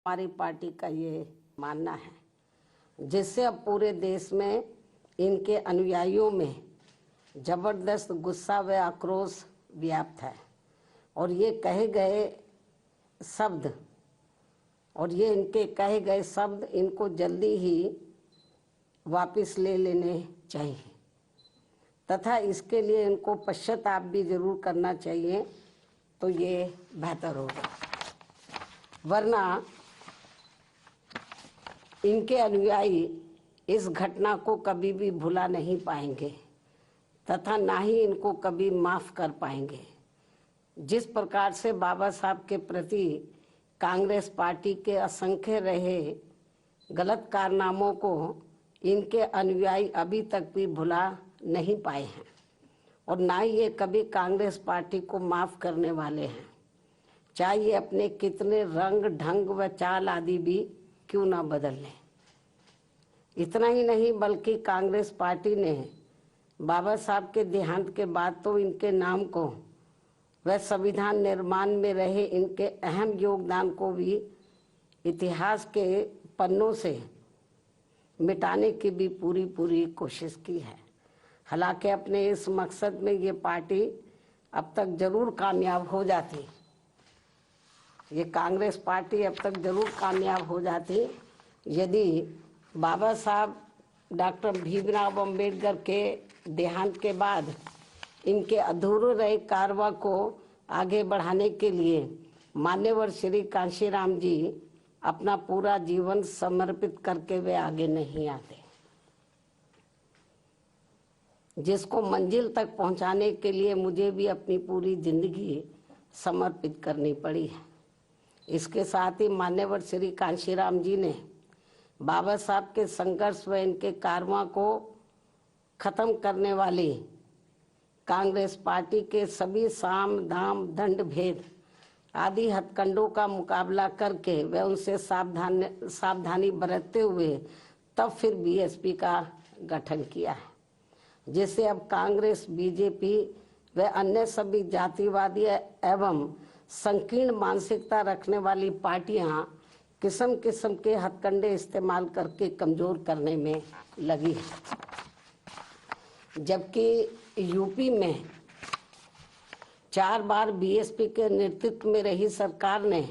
हमारी पार्टी का ये मानना है, जिससे अब पूरे देश में इनके अनुयायियों में जबरदस्त गुस्सा व आक्रोश व्याप्त है और ये कहे गए शब्द इनको जल्दी ही वापस ले लेने चाहिए तथा इसके लिए इनको पश्चाताप भी जरूर करना चाहिए, तो ये बेहतर होगा। वरना इनके अनुयायी इस घटना को कभी भी भुला नहीं पाएंगे तथा ना ही इनको कभी माफ कर पाएंगे। जिस प्रकार से बाबा साहब के प्रति कांग्रेस पार्टी के असंख्य रहे गलत कारनामों को इनके अनुयायी अभी तक भी भुला नहीं पाए हैं और ना ही ये कभी कांग्रेस पार्टी को माफ करने वाले हैं, चाहे ये अपने कितने रंग ढंग व चाल आदि भी क्यों ना बदल लें। इतना ही नहीं बल्कि कांग्रेस पार्टी ने बाबा साहब के देहांत के बाद तो इनके नाम को व संविधान निर्माण में रहे इनके अहम योगदान को भी इतिहास के पन्नों से मिटाने की भी पूरी कोशिश की है। हालांकि अपने इस मकसद में ये पार्टी अब तक जरूर कामयाब हो जाती, ये कांग्रेस पार्टी अब तक जरूर कामयाब हो जाती यदि बाबा साहब डॉक्टर भीमराव अंबेडकर के देहांत के बाद इनके अधूरे रहे कारवा को आगे बढ़ाने के लिए मान्यवर श्री कांशीराम जी अपना पूरा जीवन समर्पित करके वे आगे नहीं आते, जिसको मंजिल तक पहुंचाने के लिए मुझे भी अपनी पूरी जिंदगी समर्पित करनी पड़ी है। इसके साथ ही मान्यवर श्री कांशीराम जी ने बाबा साहब के संघर्ष व इनके कारवां को खत्म करने वाली कांग्रेस पार्टी के सभी साम दाम दंड भेद आदि हथकंडों का मुकाबला करके व उनसे सावधानी बरतते हुए तब फिर बीएसपी का गठन किया है, जिससे अब कांग्रेस, बीजेपी व अन्य सभी जातिवादी एवं संकीर्ण मानसिकता रखने वाली पार्टियां किस्म किस्म के हथकंडे इस्तेमाल करके कमजोर करने में लगी है। जबकि यूपी में 4 बार बीएसपी के नेतृत्व में रही सरकार ने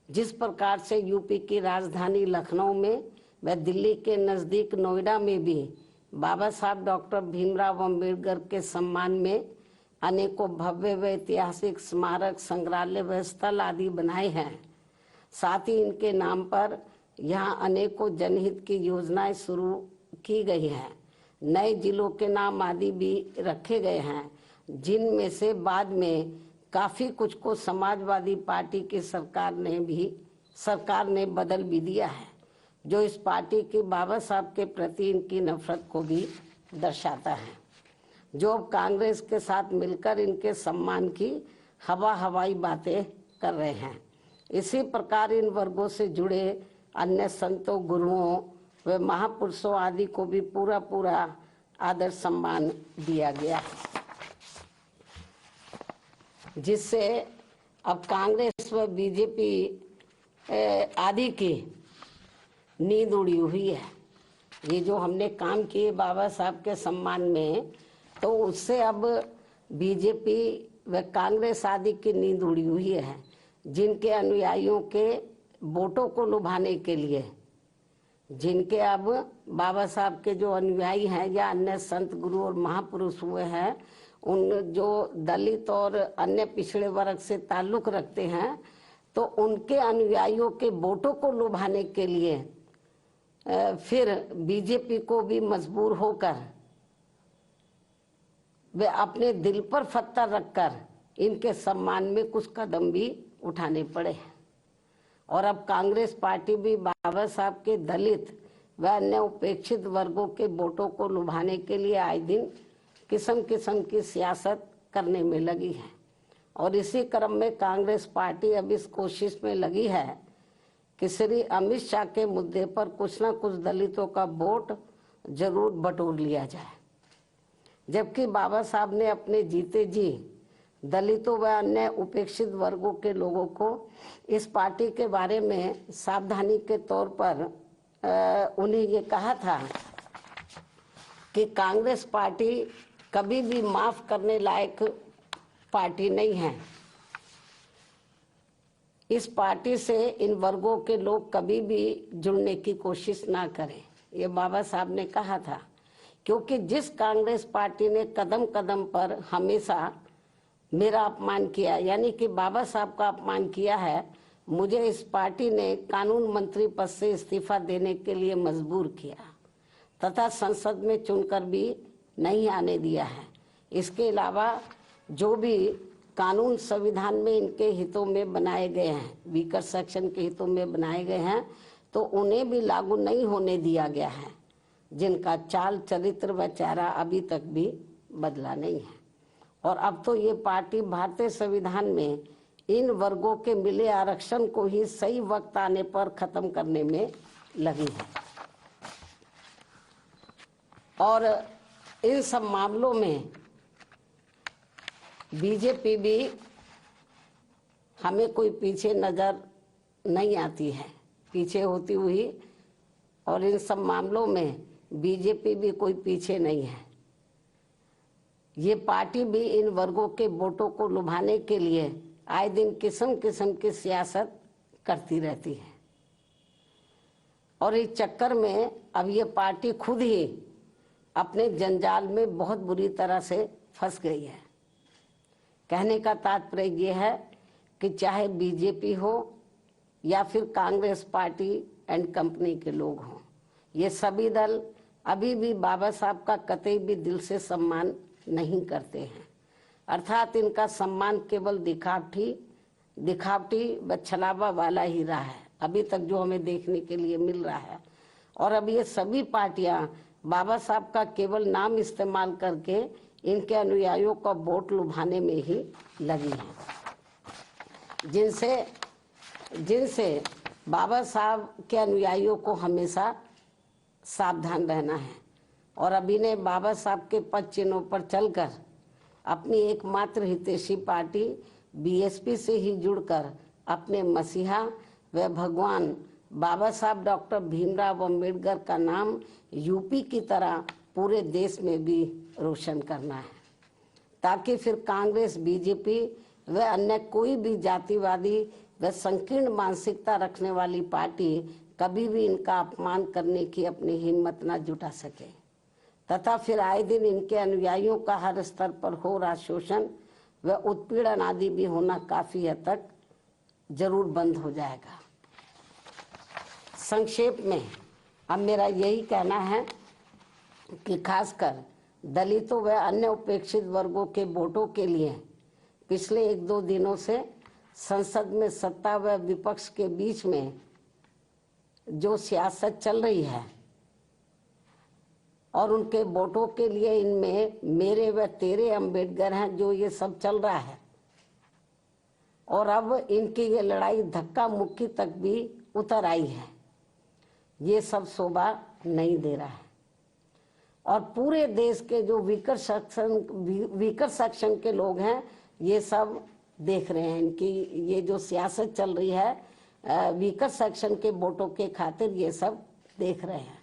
जिस प्रकार से यूपी की राजधानी लखनऊ में व दिल्ली के नज़दीक नोएडा में भी बाबा साहब डॉक्टर भीमराव अंबेडकर के सम्मान में अनेकों भव्य व ऐतिहासिक स्मारक, संग्रहालय व स्थल आदि बनाए हैं, साथ ही इनके नाम पर यहाँ अनेकों जनहित की योजनाएं शुरू की गई हैं। नए जिलों के नाम आदि भी रखे गए हैं, जिनमें से बाद में काफ़ी कुछ को समाजवादी पार्टी की सरकार ने बदल भी दिया है, जो इस पार्टी की बाबा साहब के प्रति इनकी नफरत को भी दर्शाता है, जो अब कांग्रेस के साथ मिलकर इनके सम्मान की हवाई बातें कर रहे हैं। इसी प्रकार इन वर्गों से जुड़े अन्य संतों, गुरुओं व महापुरुषों आदि को भी पूरा आदर सम्मान दिया गया है, जिससे अब कांग्रेस व बीजेपी आदि की नींद उड़ी हुई है। ये जो हमने काम किए बाबा साहब के सम्मान में, तो उससे अब बीजेपी व कांग्रेस आदि की नींद उड़ी हुई है, जिनके अनुयायियों के वोटों को लुभाने के लिए, जिनके अब बाबा साहब के जो अनुयायी हैं या अन्य संत, गुरु और महापुरुष हुए हैं, उन जो दलित और अन्य पिछड़े वर्ग से ताल्लुक रखते हैं, तो उनके अनुयायियों के वोटों को लुभाने के लिए फिर बीजेपी को भी मजबूर होकर वे अपने दिल पर पत्थर रखकर इनके सम्मान में कुछ कदम भी उठाने पड़े। और अब कांग्रेस पार्टी भी बाबा साहब के दलित व अन्य उपेक्षित वर्गों के वोटों को लुभाने के लिए आए दिन किस्म किस्म की सियासत करने में लगी है। और इसी क्रम में कांग्रेस पार्टी अब इस कोशिश में लगी है कि श्री अमित शाह के मुद्दे पर कुछ न कुछ दलितों का वोट जरूर बटोर लिया जाए, जबकि बाबा साहब ने अपने जीते जी दलितों व अन्य उपेक्षित वर्गों के लोगों को इस पार्टी के बारे में सावधानी के तौर पर उन्हें ये कहा था कि कांग्रेस पार्टी कभी भी माफ करने लायक पार्टी नहीं है। इस पार्टी से इन वर्गों के लोग कभी भी जुड़ने की कोशिश ना करें, ये बाबा साहब ने कहा था। क्योंकि जिस कांग्रेस पार्टी ने कदम कदम पर हमेशा मेरा अपमान किया, यानी कि बाबा साहब का अपमान किया है, मुझे इस पार्टी ने कानून मंत्री पद से इस्तीफा देने के लिए मजबूर किया तथा संसद में चुनकर भी नहीं आने दिया है। इसके अलावा जो भी कानून संविधान में इनके हितों में बनाए गए हैं, वीकर सेक्शन के हितों में बनाए गए हैं, तो उन्हें भी लागू नहीं होने दिया गया है, जिनका चाल चरित्र व चेहरा अभी तक भी बदला नहीं है। और अब तो ये पार्टी भारतीय संविधान में इन वर्गों के मिले आरक्षण को ही सही वक्त आने पर खत्म करने में लगी है। और इन सब मामलों में बीजेपी भी हमें कोई पीछे नजर नहीं आती है, पीछे होती हुई, और इन सब मामलों में बीजेपी भी कोई पीछे नहीं है। ये पार्टी भी इन वर्गों के वोटों को लुभाने के लिए आए दिन किस्म किस्म की सियासत करती रहती है। और इस चक्कर में अब ये पार्टी खुद ही अपने जंजाल में बहुत बुरी तरह से फंस गई है। कहने का तात्पर्य ये है कि चाहे बीजेपी हो या फिर कांग्रेस पार्टी एंड कंपनी के लोग हों, ये सभी दल अभी भी बाबा साहब का कतई भी दिल से सम्मान नहीं करते हैं। अर्थात इनका सम्मान केवल दिखावटी व छलावा वाला ही रहा है अभी तक, जो हमें देखने के लिए मिल रहा है। और अब ये सभी पार्टियां बाबा साहब का केवल नाम इस्तेमाल करके इनके अनुयायियों का वोट लुभाने में ही लगी हैं, जिनसे बाबा साहब के अनुयायियों को हमेशा सावधान रहना है। और अभी ने बाबा साहब के पद चिन्हों पर चलकर अपनी एकमात्र हितैषी पार्टी बीएसपी से ही जुड़कर अपने मसीहा व भगवान बाबा साहब डॉक्टर भीमराव अम्बेडकर का नाम यूपी की तरह पूरे देश में भी रोशन करना है, ताकि फिर कांग्रेस, बीजेपी व अन्य कोई भी जातिवादी व संकीर्ण मानसिकता रखने वाली पार्टी कभी भी इनका अपमान करने की अपनी हिम्मत न जुटा सके, तथा फिर आए दिन इनके अनुयायियों का हर स्तर पर हो रहा शोषण व उत्पीड़न आदि भी होना काफी हद तक जरूर बंद हो जाएगा। संक्षेप में अब मेरा यही कहना है कि खासकर दलितों व अन्य उपेक्षित वर्गों के वोटों के लिए पिछले 1-2 दिनों से संसद में सत्ता व विपक्ष के बीच में जो सियासत चल रही है और उनके वोटों के लिए इनमें मेरे व तेरे अम्बेडकर हैं, जो ये सब चल रहा है, और अब इनकी ये लड़ाई धक्का मुक्की तक भी उतर आई है, ये सब शोभा नहीं दे रहा है। और पूरे देश के जो वीकर सेक्शन के लोग हैं, ये सब देख रहे हैं इनकी ये जो सियासत चल रही है वीकर सेक्शन के वोटों के खातिर, ये सब देख रहे हैं।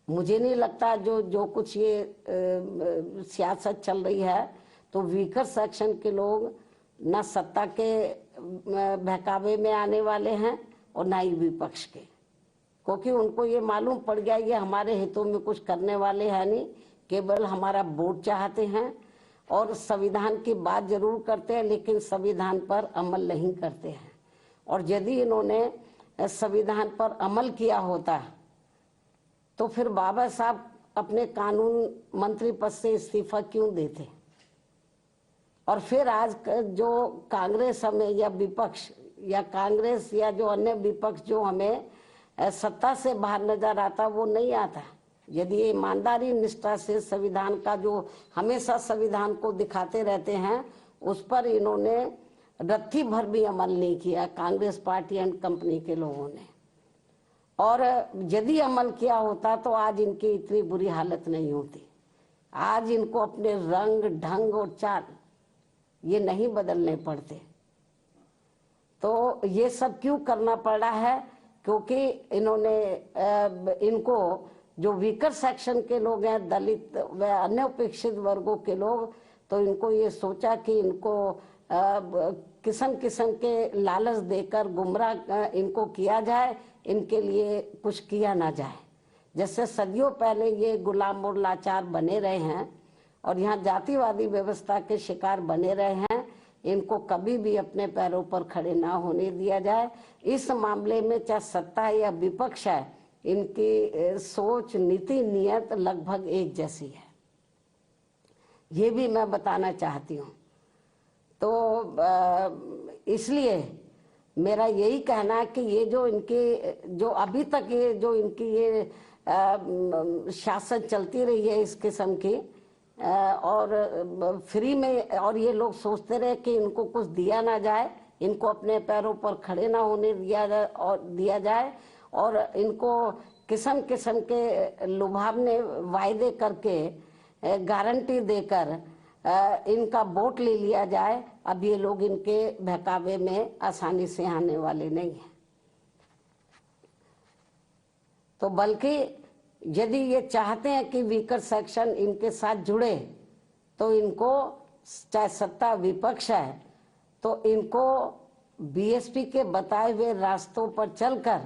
मुझे नहीं लगता जो कुछ ये सियासत चल रही है तो वीकर सेक्शन के लोग न सत्ता के बहकावे में आने वाले हैं और न ही विपक्ष के, क्योंकि उनको ये मालूम पड़ गया ये हमारे हितों में कुछ करने वाले हैं नहीं, केवल हमारा वोट चाहते हैं और संविधान की बात जरूर करते हैं लेकिन संविधान पर अमल नहीं करते हैं। और यदि इन्होंने संविधान पर अमल किया होता तो फिर बाबा साहब अपने कानून मंत्री पद से इस्तीफा क्यों देते? और फिर आज जो कांग्रेस हमें या विपक्ष या कांग्रेस या जो अन्य विपक्ष जो हमें सत्ता से बाहर नजर आता, वो नहीं आता। यदि ये ईमानदारी निष्ठा से संविधान का जो हमेशा संविधान को दिखाते रहते हैं, उस पर इन्होंने रत्ती भर भी अमल नहीं किया, कांग्रेस पार्टी एंड कंपनी के लोगों ने। और यदि अमल किया होता तो आज इनकी इतनी बुरी हालत नहीं होती। आज इनको अपने रंग ढंग और चाल ये नहीं बदलने पड़ते। तो ये सब क्यों करना पड़ा है? क्योंकि इनको जो वीकर सेक्शन के लोग हैं, दलित व अन्य उपेक्षित वर्गों के लोग, तो इनको ये सोचा कि इनको किस्म किस्म के लालच देकर गुमराह इनको किया जाए, इनके लिए कुछ किया ना जाए। जैसे सदियों पहले ये गुलाम और लाचार बने रहे हैं और यहाँ जातिवादी व्यवस्था के शिकार बने रहे हैं, इनको कभी भी अपने पैरों पर खड़े ना होने दिया जाए। इस मामले में चाहे सत्ता या विपक्ष है, इनकी सोच, नीति, नियत लगभग एक जैसी है, ये भी मैं बताना चाहती हूँ। तो इसलिए मेरा यही कहना है कि ये जो इनकी जो अभी तक ये जो इनकी ये शासन चलती रही है इस किस्म की, और फ्री में, और ये लोग सोचते रहे कि इनको कुछ दिया ना जाए, इनको अपने पैरों पर खड़े ना होने दिया जाए और इनको किस्म किस्म के लुभावने वायदे करके, गारंटी देकर इनका वोट ले लिया जाए। अब ये लोग इनके बहकावे में आसानी से आने वाले नहीं हैं। तो बल्कि यदि ये चाहते हैं कि वीकर सेक्शन इनके साथ जुड़े, तो इनको, चाहे सत्ता विपक्ष है, तो इनको बीएसपी के बताए हुए रास्तों पर चलकर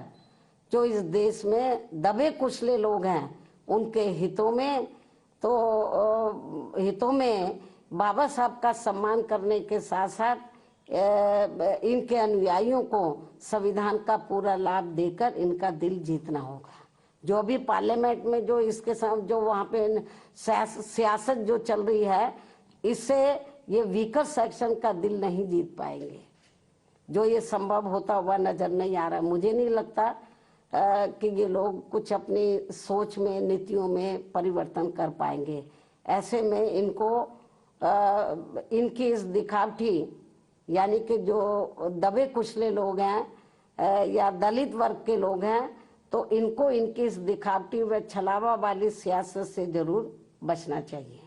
जो इस देश में दबे कुचले लोग हैं, उनके हितों में बाबा साहब का सम्मान करने के साथ साथ इनके अनुयायियों को संविधान का पूरा लाभ देकर इनका दिल जीतना होगा। जो अभी पार्लियामेंट में जो इसके साथ जो वहाँ पे सियासत जो चल रही है, इससे ये वीकर सेक्शन का दिल नहीं जीत पाएंगे। जो ये संभव होता हुआ नजर नहीं आ रहा। मुझे नहीं लगता कि ये लोग कुछ अपनी सोच में, नीतियों में परिवर्तन कर पाएंगे। ऐसे में इनको इनकी इस दिखावटी, यानी कि जो दबे कुचले लोग हैं या दलित वर्ग के लोग हैं, तो इनको इनकी इस दिखावटी व छलावा वाली सियासत से जरूर बचना चाहिए।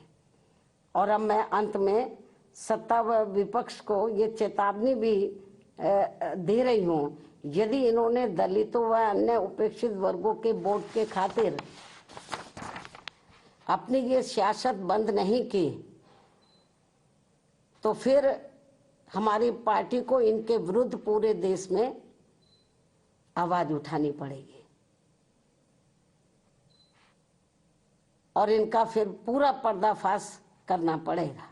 और अब मैं अंत में सत्ता व विपक्ष को ये चेतावनी भी दे रही हूँ, यदि इन्होंने दलितों व अन्य उपेक्षित वर्गों के वोट के खातिर अपनी ये सियासत बंद नहीं की, तो फिर हमारी पार्टी को इनके विरुद्ध पूरे देश में आवाज उठानी पड़ेगी और इनका फिर पूरा पर्दाफाश करना पड़ेगा।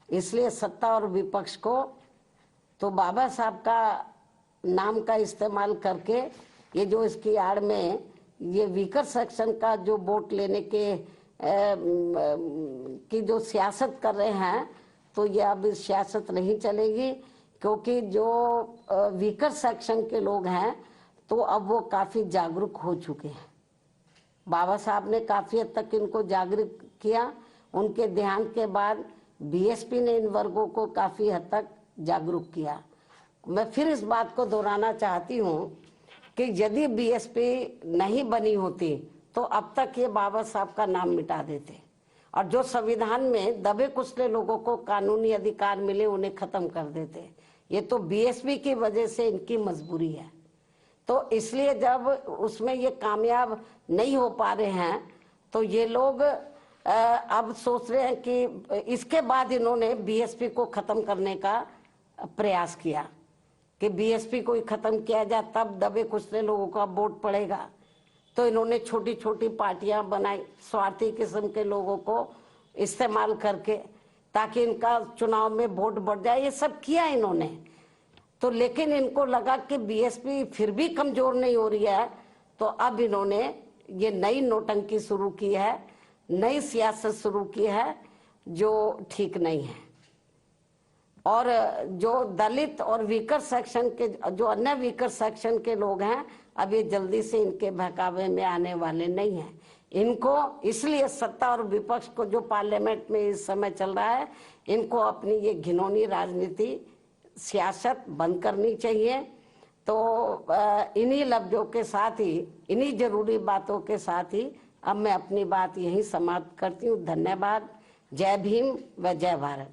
इसलिए सत्ता और विपक्ष को तो बाबा साहब का नाम का इस्तेमाल करके ये जो इसकी आड़ में ये वीकर सेक्शन का जो वोट लेने के की जो सियासत कर रहे हैं, तो ये अब सियासत नहीं चलेगी। क्योंकि जो वीकर सेक्शन के लोग हैं, तो अब वो काफी जागरूक हो चुके हैं। बाबा साहब ने काफी हद तक इनको जागरूक किया। उनके ध्यान के बाद बीएसपी ने इन वर्गों को काफी हद तक जागरूक किया। मैं फिर इस बात को दोहराना चाहती हूँ कि यदि बीएसपी नहीं बनी होती, तो अब तक ये बाबा साहब का नाम मिटा देते और जो संविधान में दबे कुचले लोगों को कानूनी अधिकार मिले, उन्हें खत्म कर देते। ये तो बीएसपी की वजह से इनकी मजबूरी है। तो इसलिए जब उसमें ये कामयाब नहीं हो पा रहे हैं, तो ये लोग अब सोच रहे हैं कि इसके बाद इन्होंने बीएसपी को खत्म करने का प्रयास किया कि बीएसपी को ही खत्म किया जाए, तब दबे कुचले लोगों का वोट पड़ेगा। तो इन्होंने छोटी छोटी पार्टियां बनाई, स्वार्थी किस्म के लोगों को इस्तेमाल करके, ताकि इनका चुनाव में वोट बढ़ जाए। ये सब किया इन्होंने। तो लेकिन इनको लगा कि बीएसपी फिर भी कमजोर नहीं हो रही है, तो अब इन्होंने ये नई नौटंकी शुरू की है, नई सियासत शुरू की है, जो ठीक नहीं है। और जो दलित और वीकर सेक्शन के, जो अन्य वीकर सेक्शन के लोग हैं, अब ये जल्दी से इनके बहकावे में आने वाले नहीं हैं। इनको इसलिए सत्ता और विपक्ष को, जो पार्लियामेंट में इस समय चल रहा है, इनको अपनी ये घिनौनी राजनीति, सियासत बंद करनी चाहिए। तो इन्हीं लफ्जों के साथ ही, इन्हीं जरूरी बातों के साथ ही अब मैं अपनी बात यहीं समाप्त करती हूँ। धन्यवाद। जय भीम व जय भारत।